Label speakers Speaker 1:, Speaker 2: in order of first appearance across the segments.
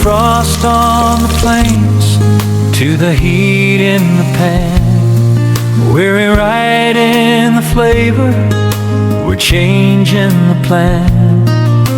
Speaker 1: frost on the plains to the heat in the pan. We're rewriting the flavor, we're changing the plan.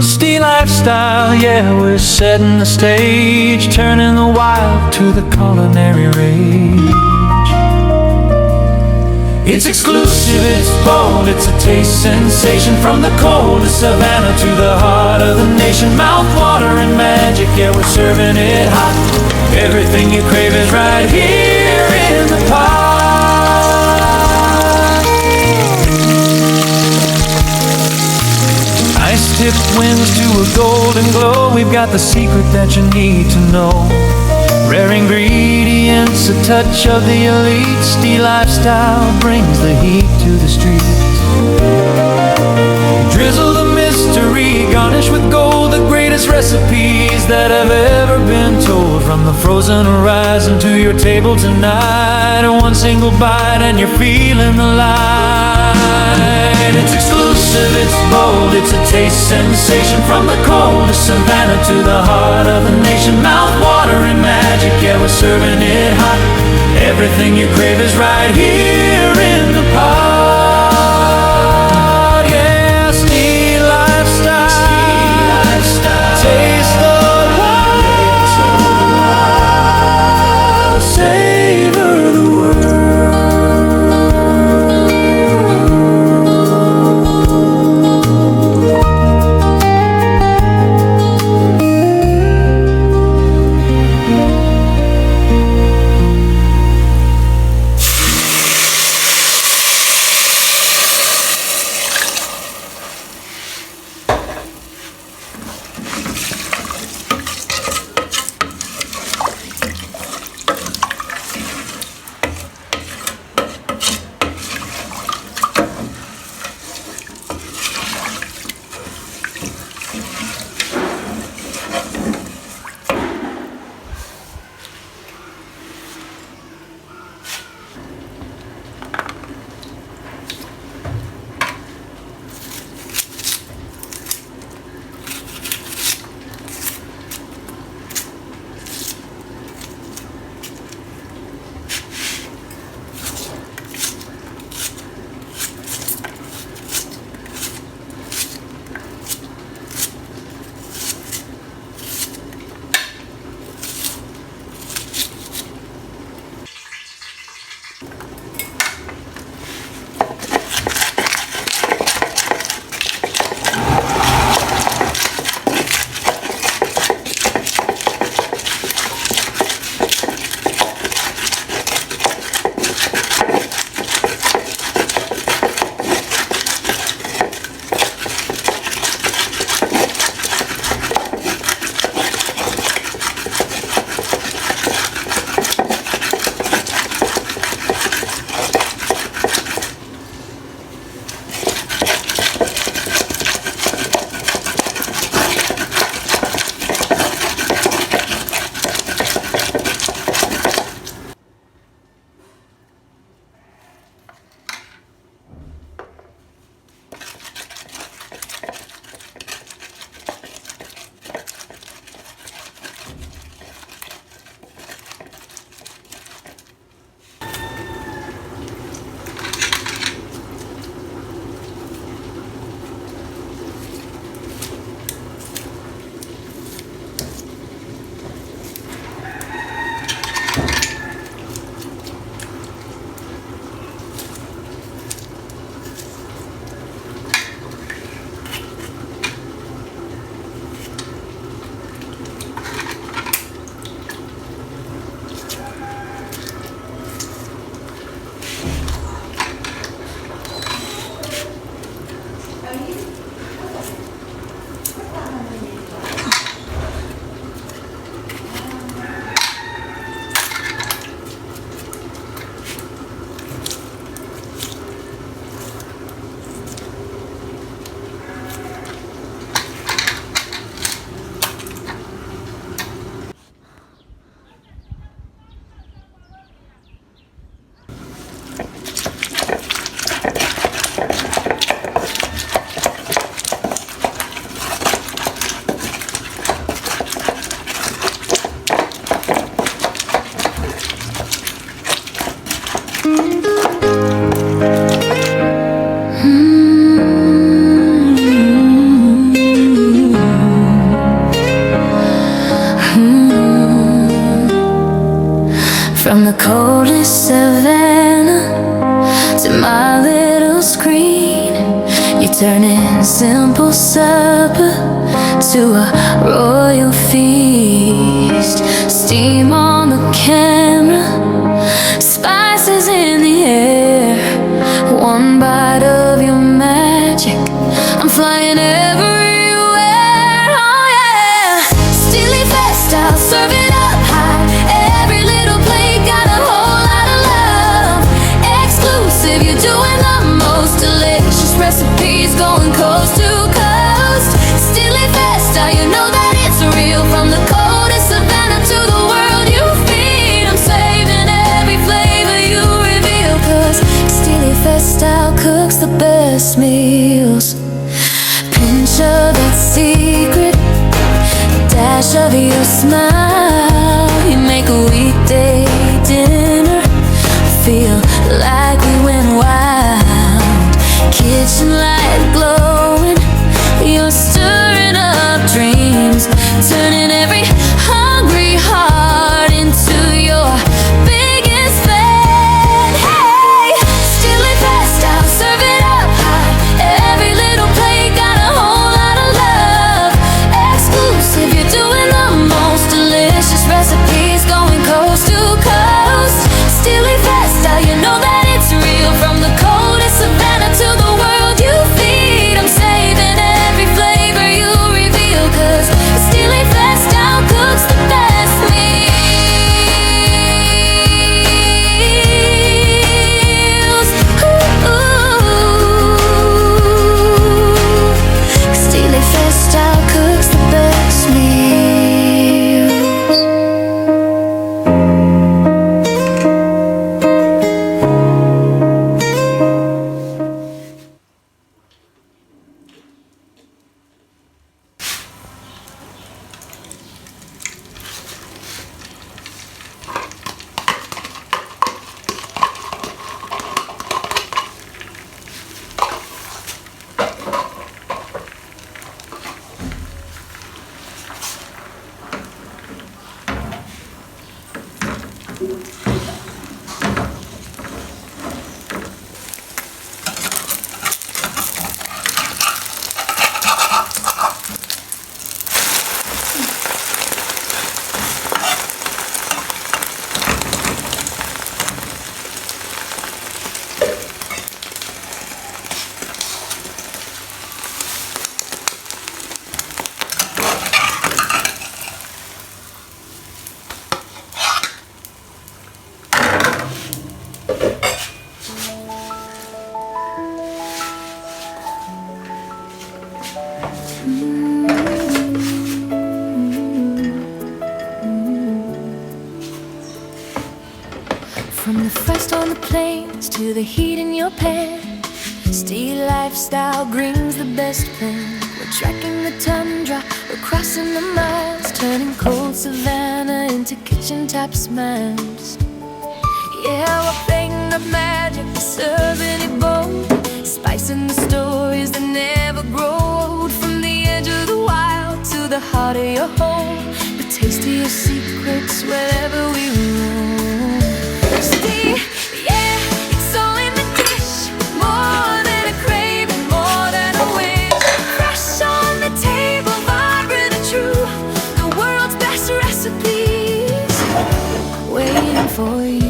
Speaker 1: Steel lifestyle, yeah, we're setting the stage, turning the wild to the culinary rage. It's exclusive, it's bold, it's a taste sensation. From the coldest savanna to the heart of the nation. Mouth-watering magic, yeah, we're serving it hot. Everything you crave is right here in the pot. Ice-tipped winds to a golden glow, we've got the secret that you need to know. Rare ingredients, a touch of the elite. Steel lifestyle brings the heat to the streets. Drizzle the mystery, garnish with gold the greatest recipes that have ever been told. From the frozen horizon to your table tonight, one single bite and you're feeling the light. It's exclusive, it's bold, it's a taste sensation. From the coldest savanna to the heart of the nation. Mouth-watering magic, yeah, we're serving it hot. Everything you crave is right here in the pot. Yeah, steel lifestyle, taste the wild, savor the world.
Speaker 2: From the coldest savanna to my little screen, you're turning simple supper to a royal feast. Steam on the camera, spices in the air. One bite of your magic, I'm flying everywhere. Oh yeah, Steely Fest, I'll serve it up high. Every little plate got a whole lot of love. Exclusive, you're doing the most delicious recipes, going coast to coast. Steely Fest, you know that it's real. From the coldest savanna to the world you feed, I'm saving every flavor you reveal, 'cause Steely Fest style cooks the best meals. Pinch of that secret, dash of your smile. You make a weekday dinner feel like we went wild. Kitchen light glowing, you're stirring up dreams, turning every hungry heart into your biggest fan. Hey, Steely Fest, I'll serve it up high. Every little plate got a whole lot of love. Exclusive, you're doing the most delicious recipes, going coast to coast. Steely Fest, you know that it's real. From the coldest savanna to the world you feed, I'm saving every flavor you reveal, 'cause Steely Fest style cooks the best meals. Ooh, Steely Fest style cooks the best meals. From the frost on the plains to the heat in your pan, Steel lifestyle brings the best plan. We're tracking the tundra, we're crossing the miles, turning cold savanna into kitchen top smiles. Yeah, we're playing up magic to serve any bowl, spicing the stories that never grow old. From the edge of the wild to the heart of your home, the taste of your secrets wherever we roam. Steve, yeah, it's all in the dish, more than a craving, more than a wish. Fresh on the table, vibrant and true, the world's best recipes waiting for you.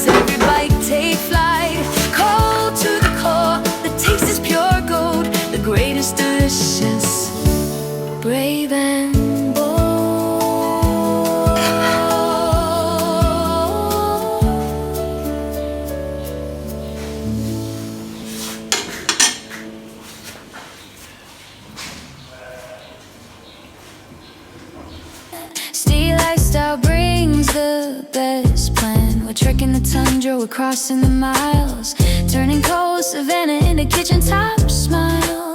Speaker 2: Every bite take flight, cold to the core. The taste is pure gold, the greatest delicious, brave and bold. Steel lifestyle brings the best plan. We're trekking the tundra, we're crossing the miles, turning cold savanna into kitchen top smiles.